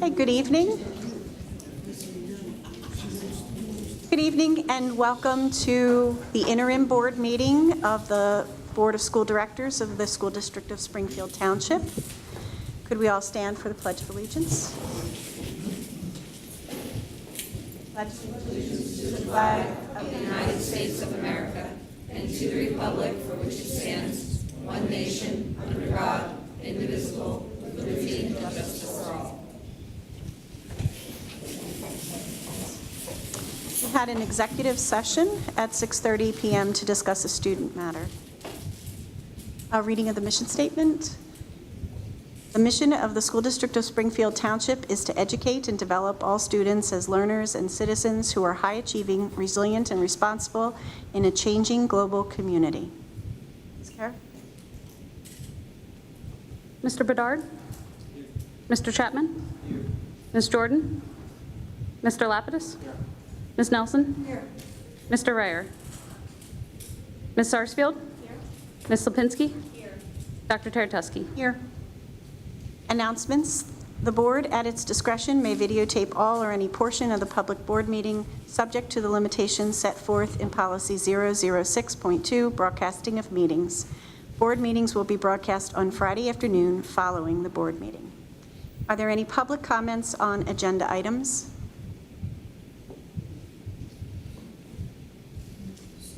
Okay, good evening. Good evening and welcome to the interim board meeting of the Board of School Directors of the School District of Springfield Township. Could we all stand for the Pledge of Allegiance? Pledge allegiance to the flag of the United States of America and to the republic for which it stands, one nation, under God, indivisible, with liberty and justice for all. We had an executive session at 6:30 p.m. to discuss a student matter. A reading of the mission statement. The mission of the School District of Springfield Township is to educate and develop all students as learners and citizens who are high-achieving, resilient, and responsible in a changing global community. Ms. Kerr? Mr. Bedard? Here. Mr. Chapman? Here. Ms. Jordan? Mr. Lapidus? Here. Ms. Nelson? Here. Mr. Rayer? Ms. Sarsfield? Here. Ms. Lipinski? Here. Dr. Taratuski? Here. Announcements. The board, at its discretion, may videotape all or any portion of the public board meeting, subject to the limitations set forth in Policy 006.2, Broadcasting of Meetings. Board meetings will be broadcast on Friday afternoon following the board meeting. Are there any public comments on agenda items?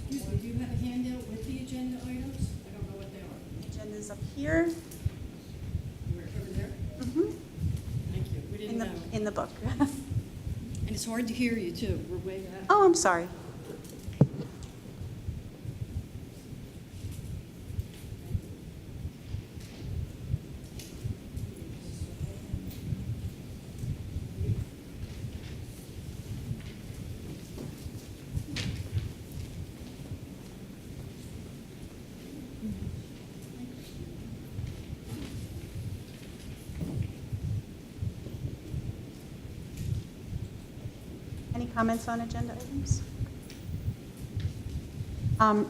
Excuse me, do you have a handout with the agenda items? I don't know what they are. The agenda's up here. Over there? Mm-hmm. Thank you. We didn't know. In the book. And it's hard to hear you, too. We're way back. Oh, I'm sorry. Any comments on agenda items?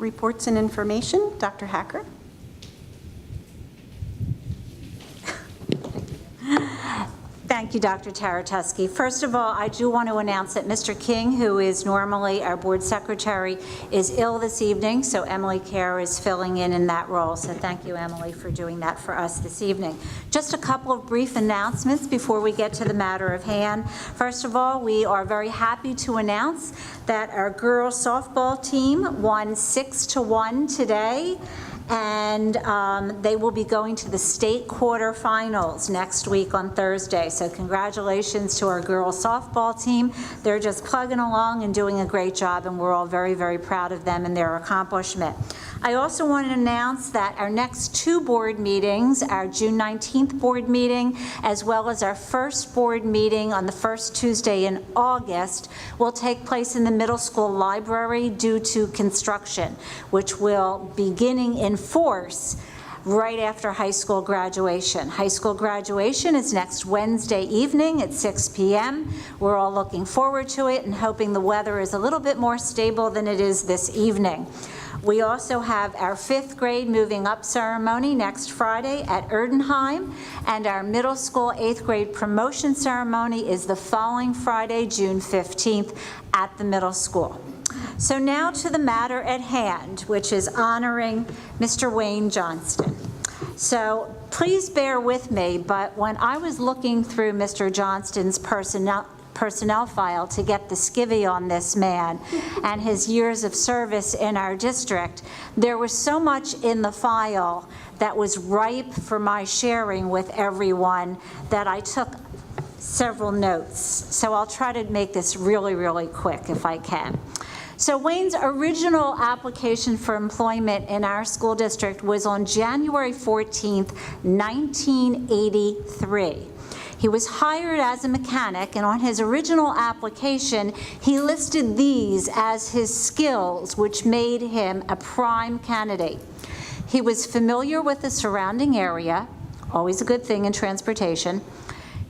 Reports and information, Dr. Hacker. Thank you, Dr. Taratuski. First of all, I do want to announce that Mr. King, who is normally our board secretary, is ill this evening, so Emily Kerr is filling in that role. So thank you, Emily, for doing that for us this evening. Just a couple of brief announcements before we get to the matter of hand. First of all, we are very happy to announce that our girls softball team won 6-1 today. And they will be going to the state quarterfinals next week on Thursday. So congratulations to our girls softball team. They're just plugging along and doing a great job, and we're all very, very proud of them and their accomplishment. I also want to announce that our next two board meetings, our June 19th board meeting, as well as our first board meeting on the first Tuesday in August, will take place in the middle school library due to construction, which will beginning in force right after high school graduation. High school graduation is next Wednesday evening at 6 p.m. We're all looking forward to it and hoping the weather is a little bit more stable than it is this evening. We also have our 5th grade moving up ceremony next Friday at Erdenheim, and our middle school 8th grade promotion ceremony is the following Friday, June 15th at the middle school. So now to the matter at hand, which is honoring Mr. Wayne Johnston. So please bear with me, but when I was looking through Mr. Johnston's personnel file to get the skivvy on this man and his years of service in our district, there was so much in the file that was ripe for my sharing with everyone that I took several notes. So I'll try to make this really, really quick if I can. So Wayne's original application for employment in our school district was on January 14th, 1983. He was hired as a mechanic, and on his original application, he listed these as his skills, which made him a prime candidate. He was familiar with the surrounding area, always a good thing in transportation.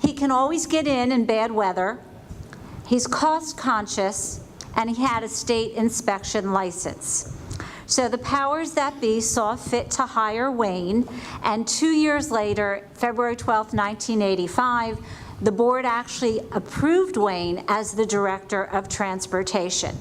He can always get in bad weather. He's cost conscious, and he had a state inspection license. So the powers that be saw fit to hire Wayne, and 2 years later, February 12, 1985, the board actually approved Wayne as the Director of Transportation.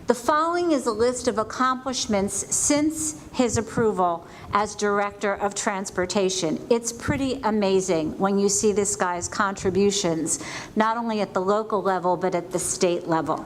The following is a list of accomplishments since his approval as Director of Transportation. It's pretty amazing when you see this guy's contributions, not only at the local level, but at the state level.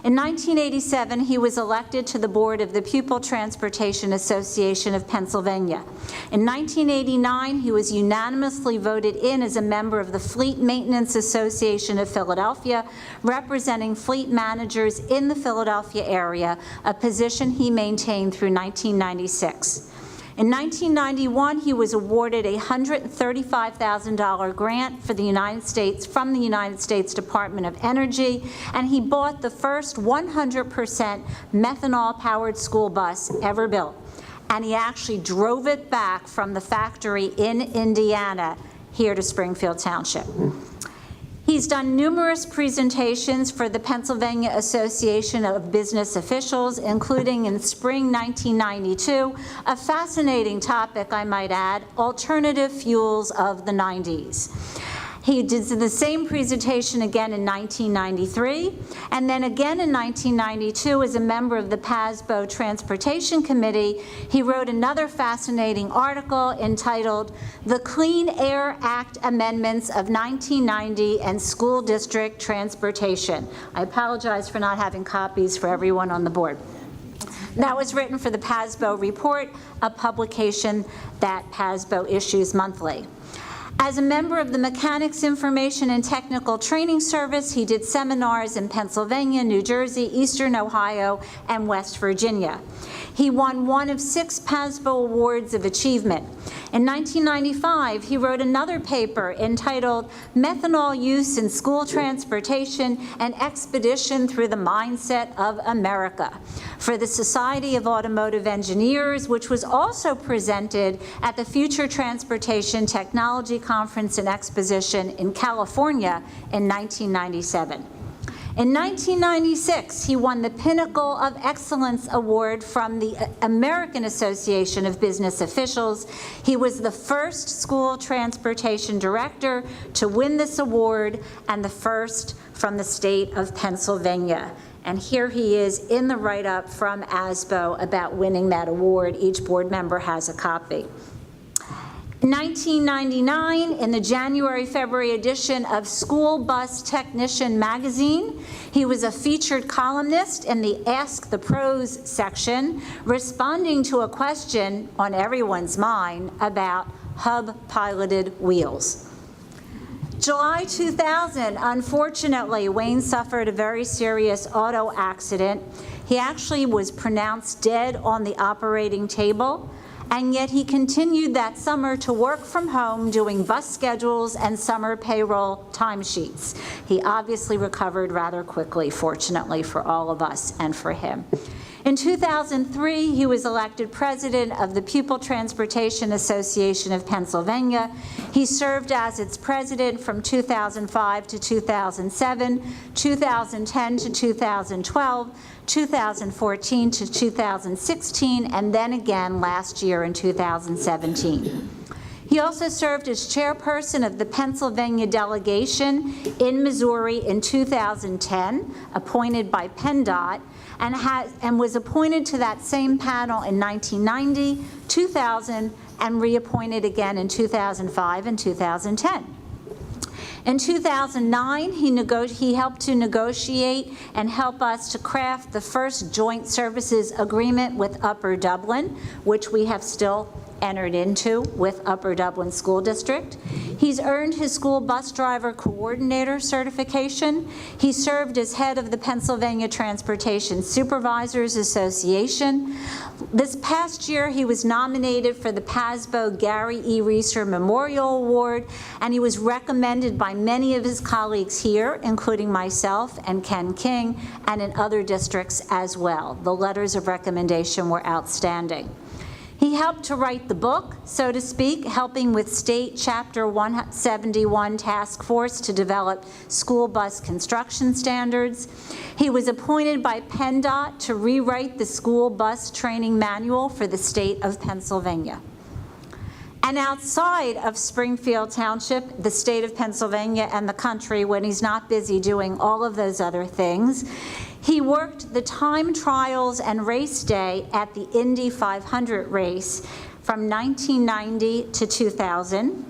In 1987, he was elected to the board of the Pupil Transportation Association of Pennsylvania. In 1989, he was unanimously voted in as a member of the Fleet Maintenance Association of Philadelphia, representing fleet managers in the Philadelphia area, a position he maintained through 1996. In 1991, he was awarded a $135,000 grant for the United States from the United States Department of Energy, and he bought the first 100% methanol-powered school bus ever built. And he actually drove it back from the factory in Indiana here to Springfield Township. He's done numerous presentations for the Pennsylvania Association of Business Officials, including in spring 1992, a fascinating topic, I might add, alternative fuels of the 90s. He did the same presentation again in 1993, and then again in 1992 as a member of the PASBO Transportation Committee. He wrote another fascinating article entitled "The Clean Air Act Amendments of 1990 and School District Transportation." I apologize for not having copies for everyone on the board. That was written for the PASBO Report, a publication that PASBO issues monthly. As a member of the Mechanics Information and Technical Training Service, he did seminars in Pennsylvania, New Jersey, Eastern Ohio, and West Virginia. He won one of 6 PASBO Awards of Achievement. In 1995, he wrote another paper entitled "Methanol Use in School Transportation: An Expedition Through the Mindset of America" for the Society of Automotive Engineers, which was also presented at the Future Transportation Technology Conference and Exposition in California in 1997. In 1996, he won the Pinnacle of Excellence Award from the American Association of Business Officials. He was the first school transportation director to win this award and the first from the state of Pennsylvania. And here he is in the write-up from ASBO about winning that award. Each board member has a copy. In 1999, in the January-February edition of School Bus Technician magazine, he was a featured columnist in the Ask the Pros section, responding to a question on everyone's mind about hub-piloted wheels. July 2000, unfortunately, Wayne suffered a very serious auto accident. He actually was pronounced dead on the operating table, and yet he continued that summer to work from home doing bus schedules and summer payroll timesheets. He obviously recovered rather quickly, fortunately for all of us and for him. In 2003, he was elected president of the Pupil Transportation Association of Pennsylvania. He served as its president from 2005 to 2007, 2010 to 2012, 2014 to 2016, and then again last year in 2017. He also served as chairperson of the Pennsylvania delegation in Missouri in 2010, appointed by PennDOT, and was appointed to that same panel in 1990, 2000, and reappointed again in 2005 and 2010. In 2009, he helped to negotiate and help us to craft the first joint services agreement with Upper Dublin, which we have still entered into with Upper Dublin School District. He's earned his school bus driver coordinator certification. He served as head of the Pennsylvania Transportation Supervisors Association. This past year, he was nominated for the PASBO Gary E. Reeser Memorial Award, and he was recommended by many of his colleagues here, including myself and Ken King, and in other districts as well. The letters of recommendation were outstanding. He helped to write the book, so to speak, helping with State Chapter 171 Task Force to develop school bus construction standards. He was appointed by PennDOT to rewrite the school bus training manual for the state of Pennsylvania. And outside of Springfield Township, the state of Pennsylvania, and the country, when he's not busy doing all of those other things, he worked the time trials and race day at the Indy 500 race from 1990 to 2000.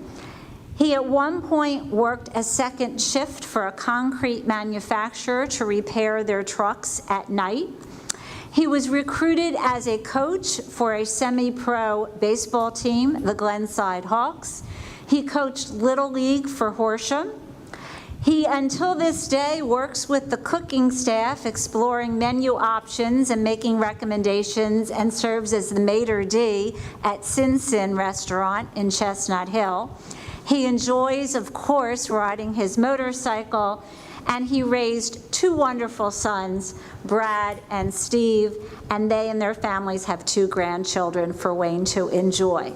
He at one point worked a second shift for a concrete manufacturer to repair their trucks at night. He was recruited as a coach for a semi-pro baseball team, the Glenside Hawks. He coached Little League for Horsham. He, until this day, works with the cooking staff, exploring menu options and making recommendations, and serves as the maitre d' at Sin Sin Restaurant in Chestnut Hill. He enjoys, of course, riding his motorcycle, and he raised two wonderful sons, Brad and Steve, and they and their families have two grandchildren for Wayne to enjoy.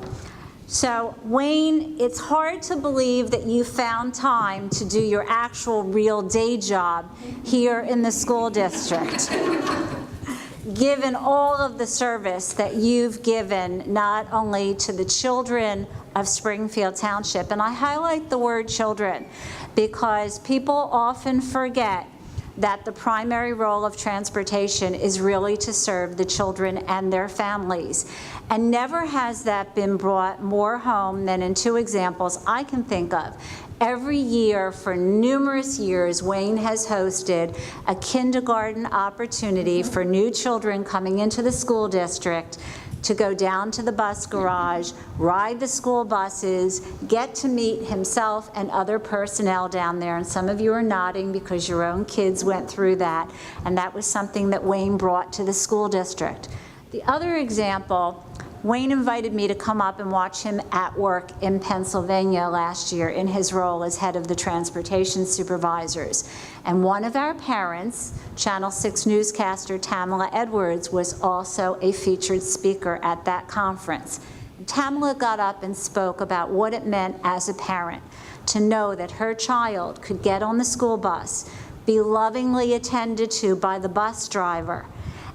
So, Wayne, it's hard to believe that you found time to do your actual real day job here in the school district, given all of the service that you've given not only to the children of Springfield Township, and I highlight the word children because people often forget that the primary role of transportation is really to serve the children and their families. And never has that been brought more home than in two examples I can think of. Every year for numerous years, Wayne has hosted a kindergarten opportunity for new children coming into the school district to go down to the bus garage, ride the school buses, get to meet himself and other personnel down there. And some of you are nodding because your own kids went through that. And that was something that Wayne brought to the school district. The other example, Wayne invited me to come up and watch him at work in Pennsylvania last year in his role as head of the transportation supervisors. And one of our parents, Channel 6 newscaster Tamala Edwards, was also a featured speaker at that conference. And Tamala got up and spoke about what it meant as a parent to know that her child could get on the school bus, be lovingly attended to by the bus driver,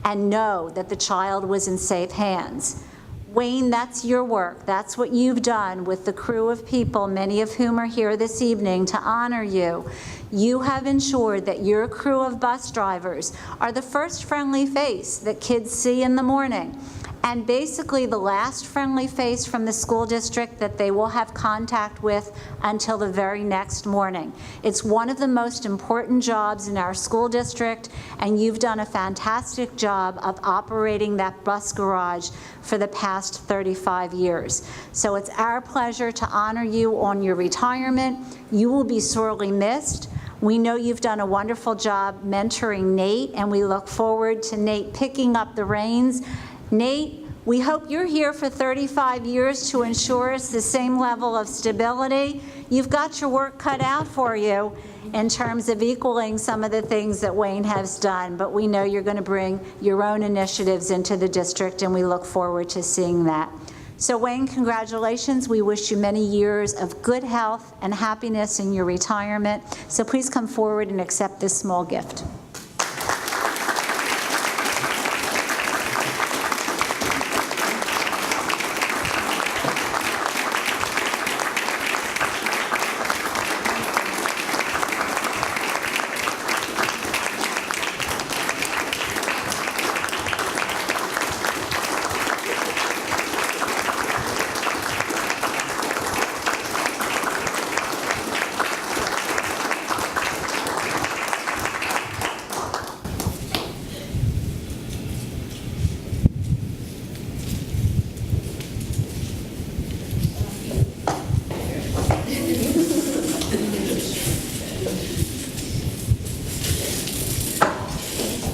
and know that the child was in safe hands. Wayne, that's your work. That's what you've done with the crew of people, many of whom are here this evening to honor you. You have ensured that your crew of bus drivers are the first friendly face that kids see in the morning, and basically the last friendly face from the school district that they will have contact with until the very next morning. It's one of the most important jobs in our school district, and you've done a fantastic job of operating that bus garage for the past 35 years. So it's our pleasure to honor you on your retirement. You will be sorely missed. We know you've done a wonderful job mentoring Nate, and we look forward to Nate picking up the reins. Nate, we hope you're here for 35 years to ensure us the same level of stability. You've got your work cut out for you in terms of equaling some of the things that Wayne has done, but we know you're going to bring your own initiatives into the district, and we look forward to seeing that. So Wayne, congratulations. We wish you many years of good health and happiness in your retirement. So please come forward and accept this small gift.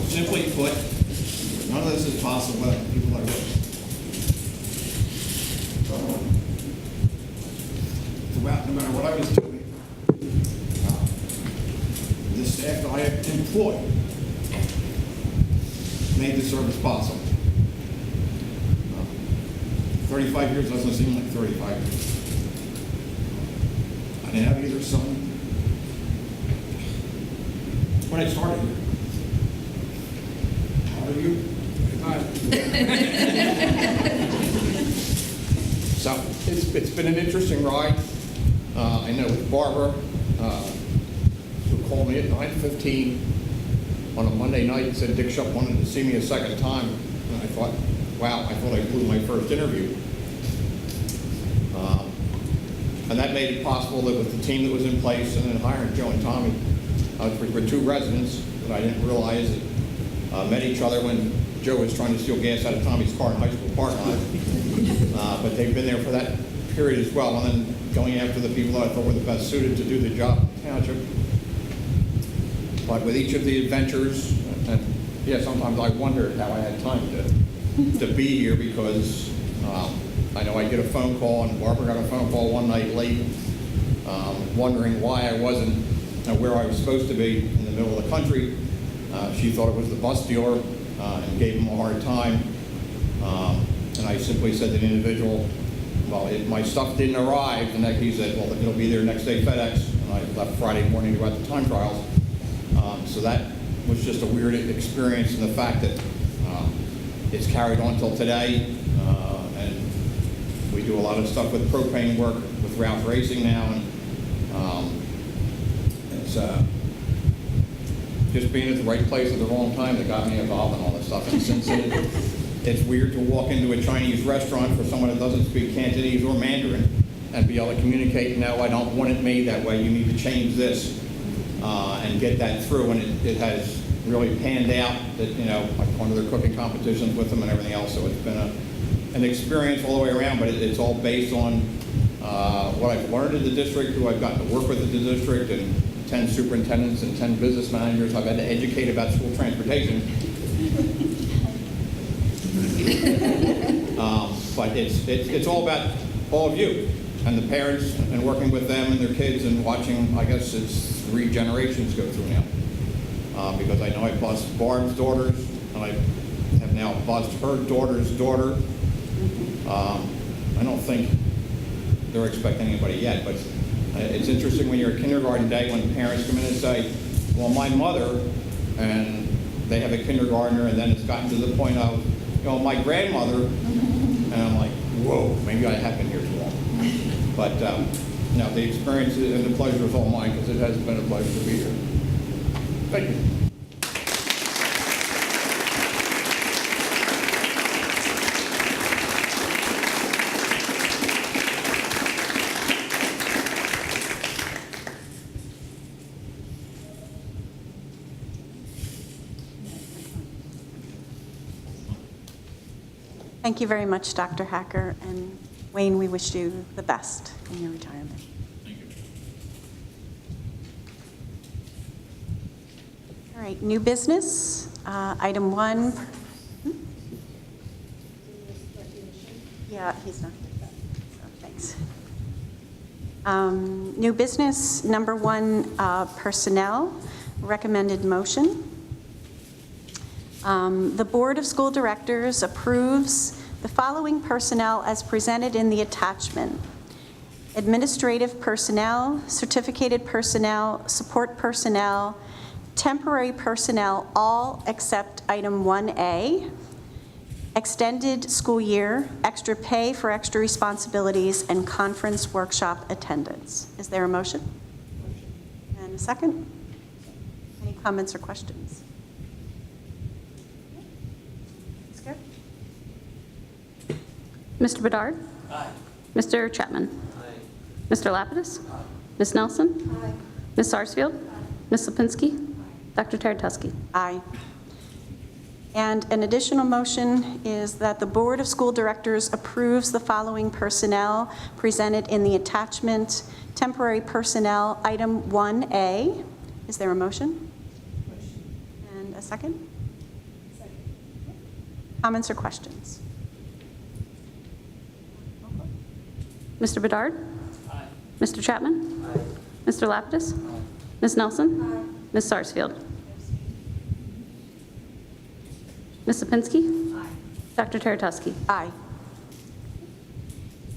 Simply put, none of this is possible without people like this. Throughout, no matter what I was doing, the staff that I employed made the service possible. 35 years doesn't seem like 35 years. I didn't have either son when I started here. How are you? So, It's been an interesting ride. I know with Barbara, who called me at 9:15 on a Monday night and said Dick Shupp wanted to see me a second time. And I thought, wow, I thought I blew my first interview. And that made it possible that with the team that was in place and then hiring Joe and Tommy, which were two residents that I didn't realize that met each other when Joe was trying to steal gas out of Tommy's car in high school parking lot. But they've been there for that period as well, and then going after the people that I thought were the best suited to do the job in the township. But with each of the adventures, and yeah, sometimes I wondered how I had time to be here because I know I get a phone call, and Barbara got a phone call one night late, wondering why I wasn't where I was supposed to be in the middle of the country. She thought it was the bus dealer and gave him a hard time. And I simply said to the individual, well, my stuff didn't arrive, and he said, well, it'll be there next day FedEx. And I left Friday morning to go out to time trials. So that was just a weird experience, and the fact that it's carried on till today. And we do a lot of stuff with propane work with Ralph Racing now, and it's just being at the right place at the wrong time that got me involved in all this stuff. And since it's weird to walk into a Chinese restaurant for someone that doesn't speak Cantonese or Mandarin and be able to communicate, no, I don't want it made that way, you need to change this, and get that through. And it has really panned out that, I've gone to their cooking competitions with them and everything else. So it's been an experience all the way around, but it's all based on what I've learned in the district, who I've gotten to work with at the district, and 10 superintendents and 10 business managers I've had to educate about school transportation. But it's all about all of you and the parents and working with them and their kids and watching, I guess it's 3 generations go through now. Because I know I bussed Barb's daughters, and I have now bussed her daughter's daughter. I don't think they're expecting anybody yet, but it's interesting when you're at kindergarten day when parents come in and say, well, my mother, and they have a kindergartner, and then it's gotten to the point of, my grandmother, and I'm like, whoa, maybe I have been here too long. But no, the experience and the pleasure is all mine, because it has been a pleasure to be here. Thank you. Thank you very much, Dr. Hacker. And Wayne, we wish you the best in your retirement. Thank you. All right, new business. Item 1. Yeah, he's not here. So thanks. New business, number 1, personnel. Recommended motion. The Board of School Directors approves the following personnel as presented in the attachment: administrative personnel, certificated personnel, support personnel, temporary personnel, all except item 1A, extended school year, extra pay for extra responsibilities, and conference workshop attendance. Is there a motion? And a second? Any comments or questions? Mr. Bedard? Aye. Mr. Chapman? Aye. Mr. Lapidus? Ms. Nelson? Aye. Ms. Sarsfield? Ms. Lipinski? Dr. Teretuski? Aye. And an additional motion is that the Board of School Directors approves the following personnel presented in the attachment: temporary personnel, item 1A. Is there a motion? Motion. And a second? Second. Comments or questions? Mr. Bedard? Aye. Mr. Chapman? Aye. Mr. Lapidus? Ms. Nelson? Ms. Sarsfield? Ms. Lipinski? Dr. Teretuski? Aye.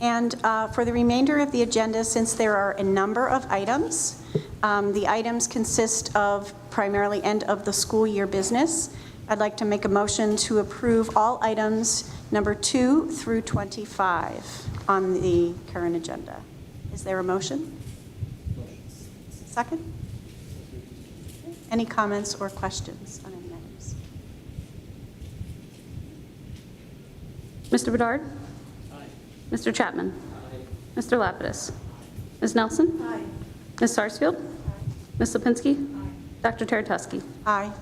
And for the remainder of the agenda, since there are a number of items, the items consist of primarily end of the school year business. I'd like to make a motion to approve all items number 2 through 25. on the current agenda. Is there a motion? Second? Any comments or questions on any items? Mr. Bedard? Aye. Mr. Chapman? Aye. Mr. Lapidus? Ms. Nelson? Aye. Ms. Sarsfield? Aye. Ms. Lipinski? Aye. Dr. Teretuski? Aye.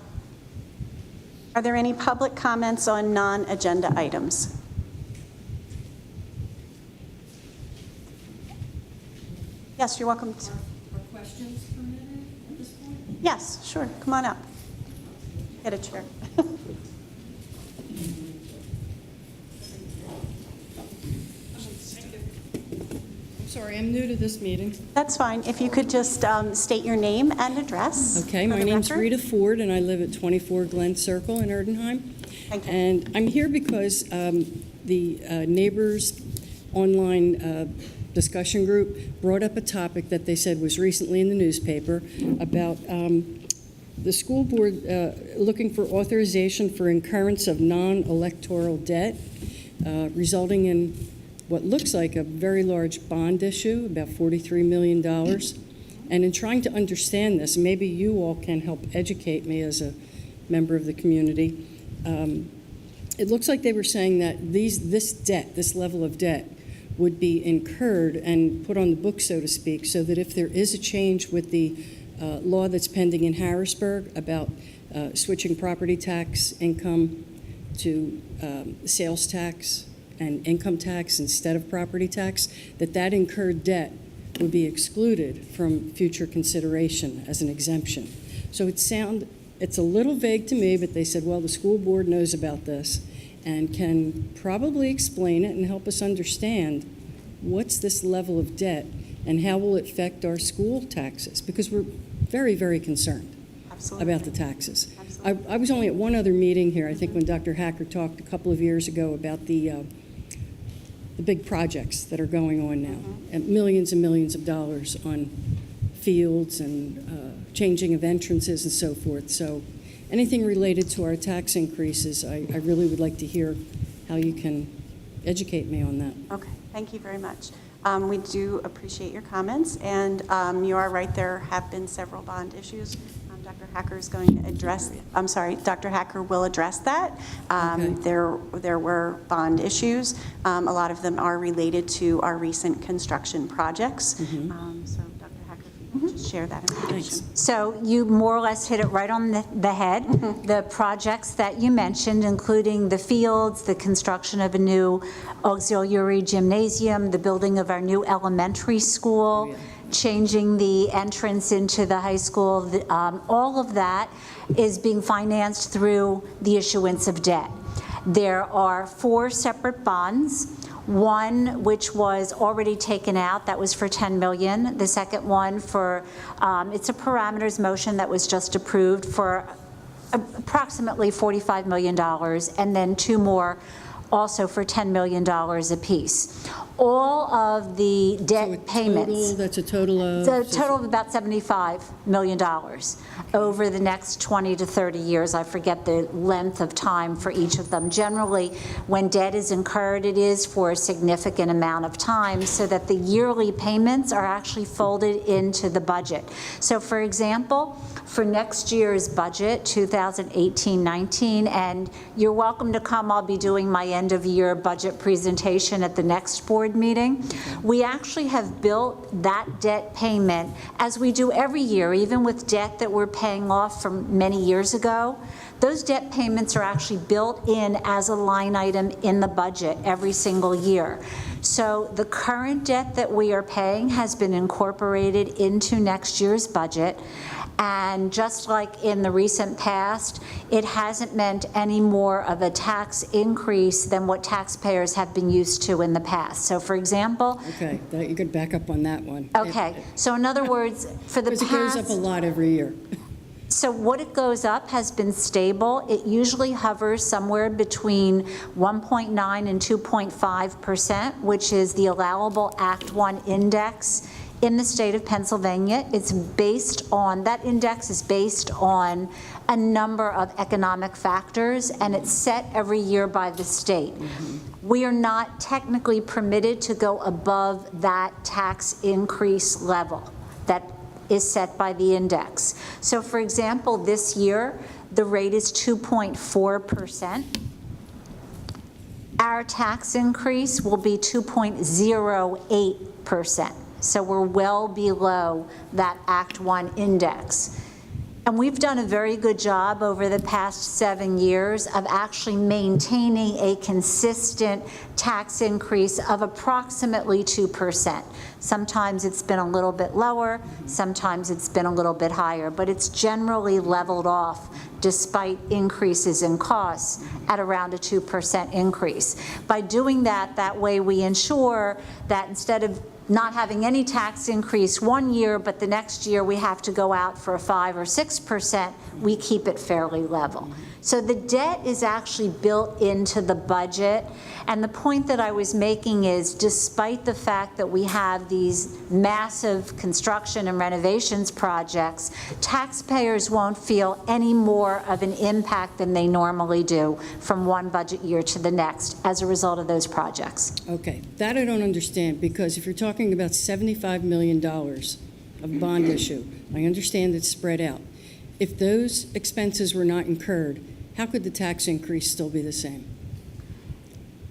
Are there any public comments on non-agenda items? Yes, you're welcome to. Are questions permitted at this point? Yes, sure. Come on up. Get a chair. I'm sorry, I'm new to this meeting. That's fine. If you could just state your name and address. Okay, for my the name's record. Rita Ford, and I live at 24 Glen Circle in Erdenheim. Thank you. And I'm here because the neighbors online discussion group brought up a topic that they said was recently in the newspaper about the school board looking for authorization for incurrence of non-electoral debt, resulting in what looks like a very large bond issue, about $43 million. And in trying to understand this, maybe you all can help educate me as a member of the community. It looks like they were saying that this level of debt would be incurred and put on the book, so to speak, so that if there is a change with the law that's pending in Harrisburg about switching property tax income to sales tax and income tax instead of property tax, that incurred debt would be excluded from future consideration as an exemption. So it's a little vague to me, but they said, well, the school board knows about this and can probably explain it and help us understand what's this level of debt and how will it affect our school taxes, because we're very, very concerned Absolutely. about the taxes. Absolutely. I was only at one other meeting here, I think when Dr. Hacker talked a couple of years ago about the big projects that are going on now, and millions of dollars on fields and changing of entrances and so forth. So anything related to our tax increases, I really would like to hear how you can educate me on that. Okay, thank you very much. We do appreciate your comments, and you are right, there have been several bond issues. Dr. Hacker is going to address, I'm sorry, Dr. Hacker will address that. Okay. There were bond issues. A lot of them are related to our recent construction projects. So Dr. Hacker, if you could just share that information. Thanks. So you more or less hit it right on the head. The projects that you mentioned, including the fields, the construction of a new auxiliary gymnasium, the building of our new elementary school, changing the entrance into the high school, all of that is being financed through the issuance of debt. There are 4 separate bonds. One which was already taken out, that was for $10 million. The second one for, it's a parameters motion that was just approved for approximately $45 million, and then 2 more also for $10 million apiece. All of the debt payments. That's a total of? The total of about $75 million over the next 20 to 30 years. I forget the length of time for each of them. Generally, when debt is incurred, it is for a significant amount of time, so that the yearly payments are actually folded into the budget. So for example, for next year's budget, 2018-19, and you're welcome to come, I'll be doing my end of year budget presentation at the next board meeting. We actually have built that debt payment, as we do every year, even with debt that we're paying off from many years ago. Those debt payments are actually built in as a line item in the budget every single year. So the current debt that we are paying has been incorporated into next year's budget. And just like in the recent past, it hasn't meant any more of a tax increase than what taxpayers have been used to in the past. So for example. Okay, you could back up on that one. Okay, so in other words, for the past. Because it goes up a lot every year. So what it goes up has been stable. It usually hovers somewhere between 1.9 and 2.5%, which is the allowable Act 1 index in the state of Pennsylvania. It's based on, that index is based on a number of economic factors, and it's set every year by the state. We are not technically permitted to go above that tax increase level that is set by the index. So for example, this year, the rate is 2.4%. Our tax increase will be 2.08%. So we're well below that Act 1 index. And we've done a very good job over the past 7 years of actually maintaining a consistent tax increase of approximately 2%. Sometimes it's been a little bit lower, sometimes it's been a little bit higher, but it's generally leveled off despite increases in costs at around a 2% increase. By doing that, that way we ensure that instead of not having any tax increase one year, but the next year we have to go out for a 5 or 6%, we keep it fairly level. So the debt is actually built into the budget. And the point that I was making is, despite the fact that we have these massive construction and renovations projects, taxpayers won't feel any more of an impact than they normally do from one budget year to the next as a result of those projects. Okay, that I don't understand, because if you're talking about $75 million of bond issue, I understand it's spread out. If those expenses were not incurred, how could the tax increase still be the same?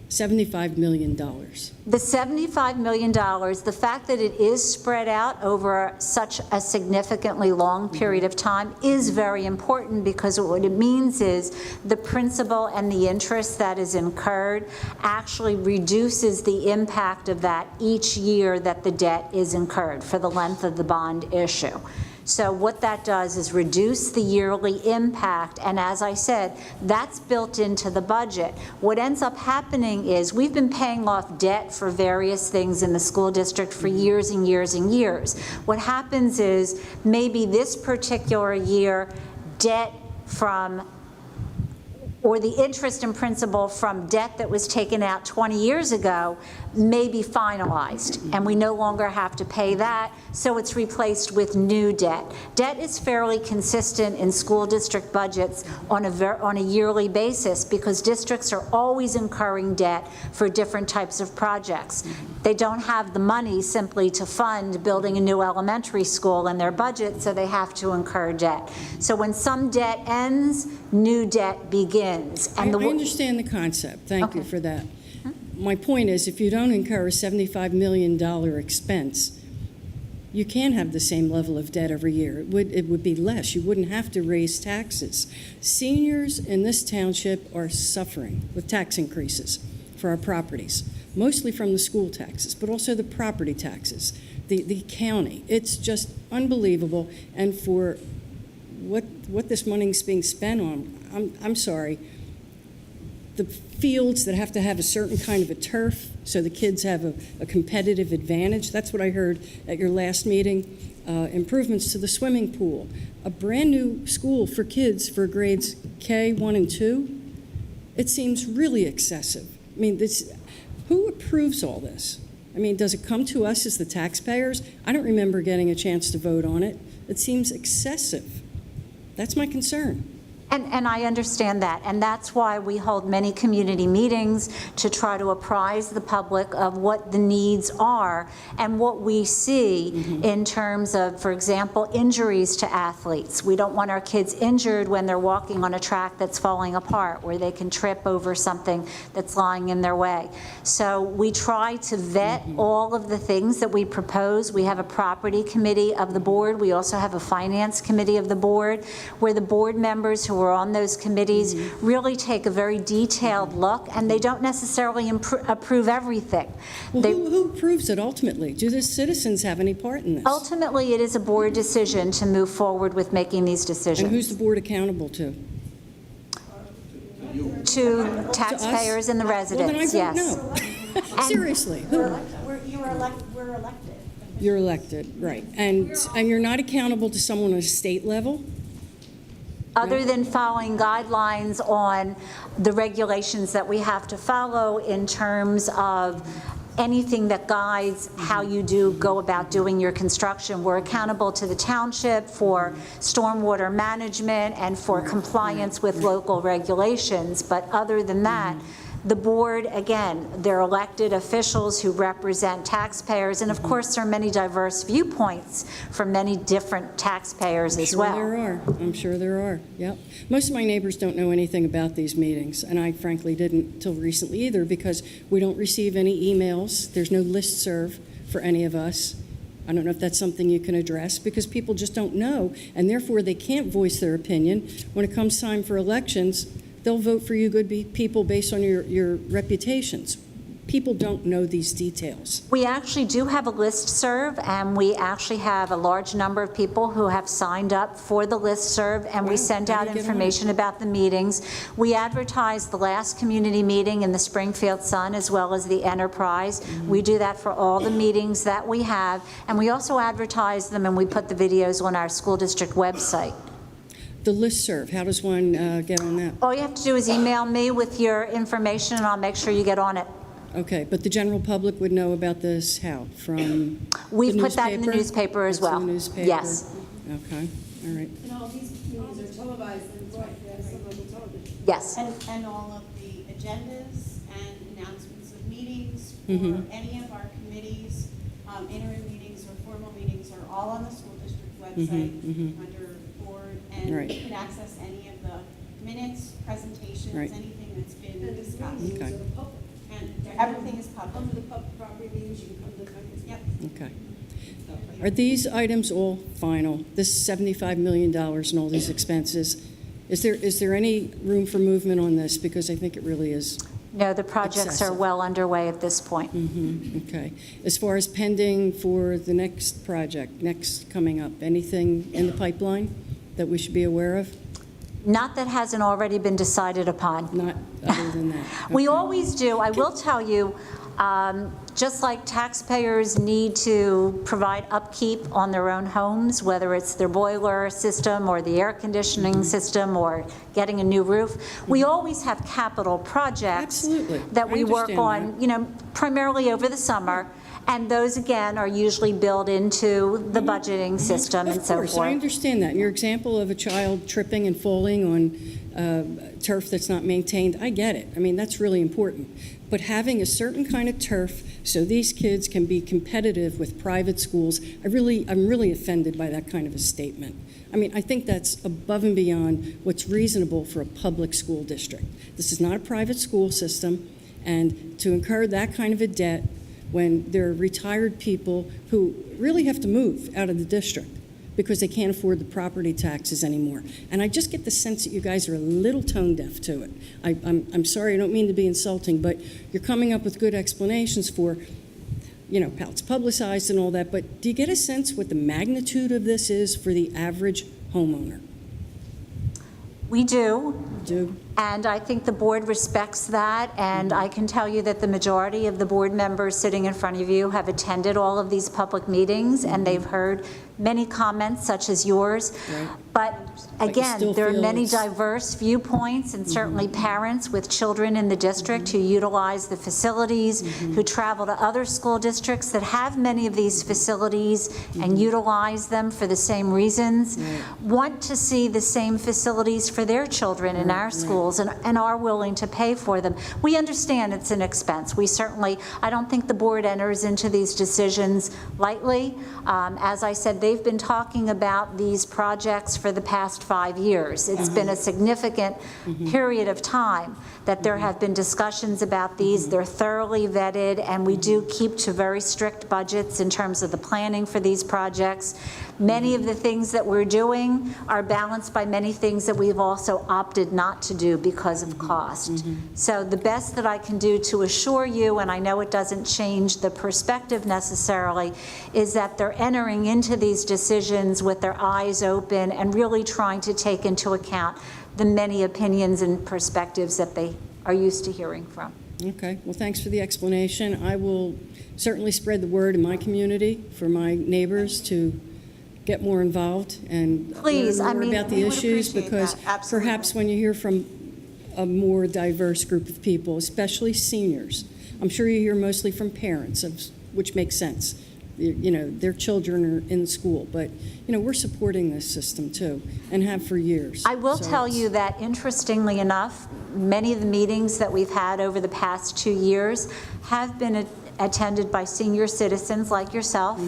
$75 million. The $75 million, the fact that it is spread out over such a significantly long period of time is very important, because what it means is the principal and the interest that is incurred actually reduces the impact of that each year that the debt is incurred for the length of the bond issue. So what that does is reduce the yearly impact, and as I said, that's built into the budget. What ends up happening is we've been paying off debt for various things in the school district for years and years and years. What happens is maybe this particular year, debt from, or the interest and principal from debt that was taken out 20 years ago may be finalized, and we no longer have to pay that, so it's replaced with new debt. Debt is fairly consistent in school district budgets on a yearly basis, because districts are always incurring debt for different types of projects. They don't have the money simply to fund building a new elementary school in their budget, so they have to incur debt. So when some debt ends, new debt begins. I understand the concept. Thank you for that. My point is, if you don't incur a $75 million expense, you can have the same level of debt every year. It would be less. You wouldn't have to raise taxes. Seniors in this township are suffering with tax increases for our properties, mostly from the school taxes, but also the property taxes, the county. It's just unbelievable. And for what this money is being spent on, I'm sorry, the fields that have to have a certain kind of a turf so the kids have a competitive advantage. That's what I heard at your last meeting. Improvements to the swimming pool. A brand new school for kids for grades K, 1, and 2. It seems really excessive. I mean, who approves all this? I mean, does it come to us as the taxpayers? I don't remember getting a chance to vote on it. It seems excessive. That's my concern. And I understand that, and that's why we hold many community meetings to try to apprise the public of what the needs are and what we see in terms of, for example, injuries to athletes. We don't want our kids injured when they're walking on a track that's falling apart, where they can trip over something that's lying in their way. So we try to vet all of the things that we propose. We have a property committee of the board. We also have a finance committee of the board, where the board members who are on those committees really take a very detailed look, and they don't necessarily approve everything. Well, who approves it ultimately? Do the citizens have any part in this? Ultimately, it is a board decision to move forward with making these decisions. And who's the board accountable to? To taxpayers and the residents, well, then I yes. vote no. Seriously, who? We're elected. You're elected, right. And you're not accountable to someone on a state level? Other than following guidelines on the regulations that we have to follow in terms of anything that guides how you go about doing your construction. We're accountable to the township for stormwater management and for compliance with local regulations, but other than that, the board, again, they're elected officials who represent taxpayers, and of course, there are many diverse viewpoints from many different taxpayers as well. There are. I'm sure there are. Yep. Most of my neighbors don't know anything about these meetings, and I frankly didn't till recently either, because we don't receive any emails. There's no listserv for any of us. I don't know if that's something you can address, because people just don't know, and therefore they can't voice their opinion. When it comes time for elections, they'll vote for you good people based on your reputations. People don't know these details. We actually do have a listserv, and we actually have a large number of people who have signed up for the listserv, and we Wow, send how out do you get on information about the meetings. We advertise the last community meeting in the Springfield Sun as well as the Enterprise. We do that for all the meetings that we have, and we also advertise them, and we put the videos on our school district website. The listserv, how does one get on that? All you have to do is email me with your information, and I'll make sure you get on it. Okay, but the general public would know about this how? From We've the put that in the newspaper as It's in well. the newspaper? Yes. Okay, all right. And all these meetings are televised and broadcast on local television. Yes. And all of the agendas and announcements of meetings for Mhm. any of our committees, interim meetings or formal meetings are all on the school district website mhm. under board, and Right. you can access any of the minutes, presentations, Right. anything that's been And the discussed. meetings Okay. are public. And everything is public. Under the public property meetings, you can come to the Yep. Okay. Are these items all final? This $75 million and all these expenses, is there any room for movement on this? Because I think it really is. No, the projects are Excessive. well underway at this point. Okay. As far as pending for the next project, next coming up, anything in the pipeline that we should be aware of? Not that hasn't already been decided upon. Not other than that? We Okay. always do. I will tell you, just like taxpayers need to provide upkeep on their own homes, whether it's their boiler system or the air conditioning system or getting a new roof, we always have capital projects Absolutely. that I we work understand on, primarily over the summer. And those, again, are usually built into the budgeting system and so Of course, I forth. understand that. And your example of a child tripping and falling on turf that's not maintained, I get it. I mean, that's really important. But having a certain kind of turf so these kids can be competitive with private schools, I'm really offended by that kind of a statement. I mean, I think that's above and beyond what's reasonable for a public school district. This is not a private school system, and to incur that kind of a debt when there are retired people who really have to move out of the district because they can't afford the property taxes anymore. And I just get the sense that you guys are a little tone deaf to it. I'm sorry, I don't mean to be insulting, but you're coming up with good explanations for, how it's publicized and all that, but do you get a sense what the magnitude of this is for the average homeowner? We do. Do? And I think the board respects that, and I can tell you that the majority of the board members sitting in front of you have attended all of these public meetings, and they've heard many comments such as yours. Right. But you again, still there are feel many it's- diverse viewpoints, and certainly parents with children in the district who utilize the facilities, who travel to other school districts that have many of these facilities and utilize them for the same reasons, want to see the same facilities for their children in our schools, and are willing to pay for them. We understand it's an expense. I don't think the board enters into these decisions lightly. As I said, they've been talking about these projects for the past 5 years. It's been a significant period of time that there have been discussions about these. They're thoroughly vetted, and we do keep to very strict budgets in terms of the planning for these projects. Many of the things that we're doing are balanced by many things that we've also opted not to do because of cost. So the best that I can do to assure you, and I know it doesn't change the perspective necessarily, is that they're entering into these decisions with their eyes open and really trying to take into account the many opinions and perspectives that they are used to hearing from. Okay, well, thanks for the explanation. I will certainly spread the word in my community for my neighbors to get more involved and Please, learn I more mean, about the we would issues, appreciate because that, absolutely. perhaps when you hear from a more diverse group of people, especially seniors, I'm sure you hear mostly from parents, which makes sense. You know, their children are in school, but, you know, we're supporting this system too, and have for years. I will So tell it's- you that, interestingly enough, many of the meetings that we've had over the past 2 years have been attended by senior citizens like yourself.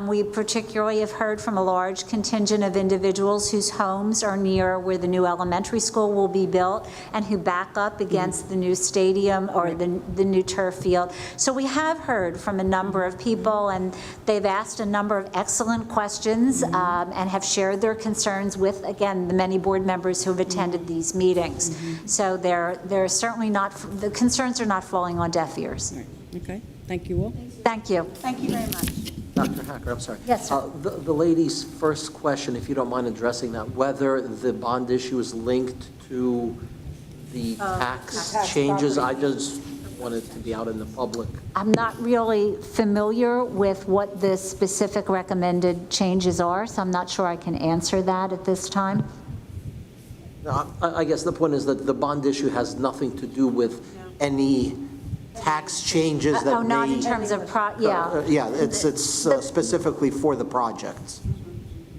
We particularly have heard from a large contingent of individuals whose homes are near where the new elementary school will be built and who back up against the new stadium or the new turf field. So we have heard from a number of people, and they've asked a number of excellent questions and have shared their concerns with, again, the many board members who have attended these meetings. So they're certainly not, the concerns are not falling on deaf ears. Right. Okay, thank you all. Thank you. Thank you very much. Dr. Hacker, I'm sorry. Yes, sir. The lady's first question, if you don't mind addressing that, whether the bond issue is linked to the tax changes, I just wanted to be out in the public. I'm not really familiar with what the specific recommended changes are, so I'm not sure I can answer that at this time. No, I guess the point is that the bond issue has nothing to do with any tax changes that may... Oh, not in terms of, yeah. Yeah, it's specifically for the projects.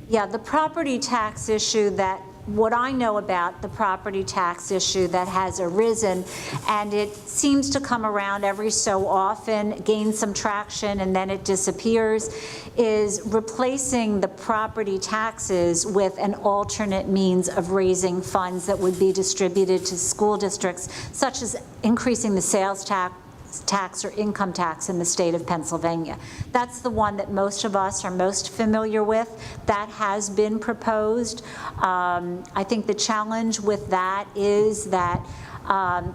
Yeah, the property tax issue that, what I know about the property tax issue that has arisen, and it seems to come around every so often, gain some traction, and then it disappears, is replacing the property taxes with an alternate means of raising funds that would be distributed to school districts, such as increasing the sales tax or income tax in the state of Pennsylvania. That's the one that most of us are most familiar with. That has been proposed. I think the challenge with that is that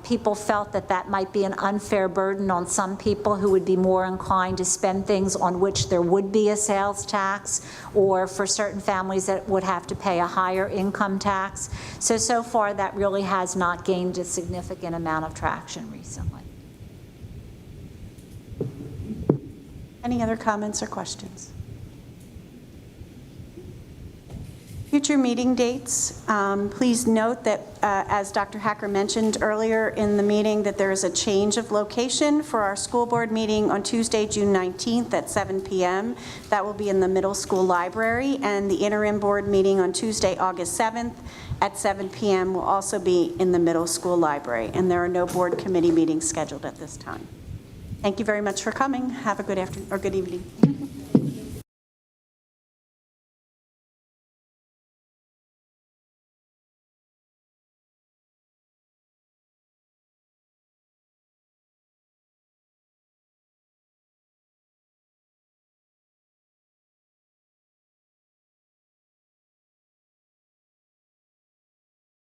people felt that that might be an unfair burden on some people who would be more inclined to spend things on which there would be a sales tax, or for certain families that would have to pay a higher income tax. So far that really has not gained a significant amount of traction recently. Any other comments or questions? Future meeting dates. Please note that, as Dr. Hacker mentioned earlier in the meeting, that there is a change of location for our school board meeting on Tuesday, June 19th at 7 p.m. That will be in the middle school library, and the interim board meeting on Tuesday, August 7th at 7 p.m. will also be in the middle school library, and there are no board committee meetings scheduled at this time. Thank you very much for coming. Have a good afternoon or good evening.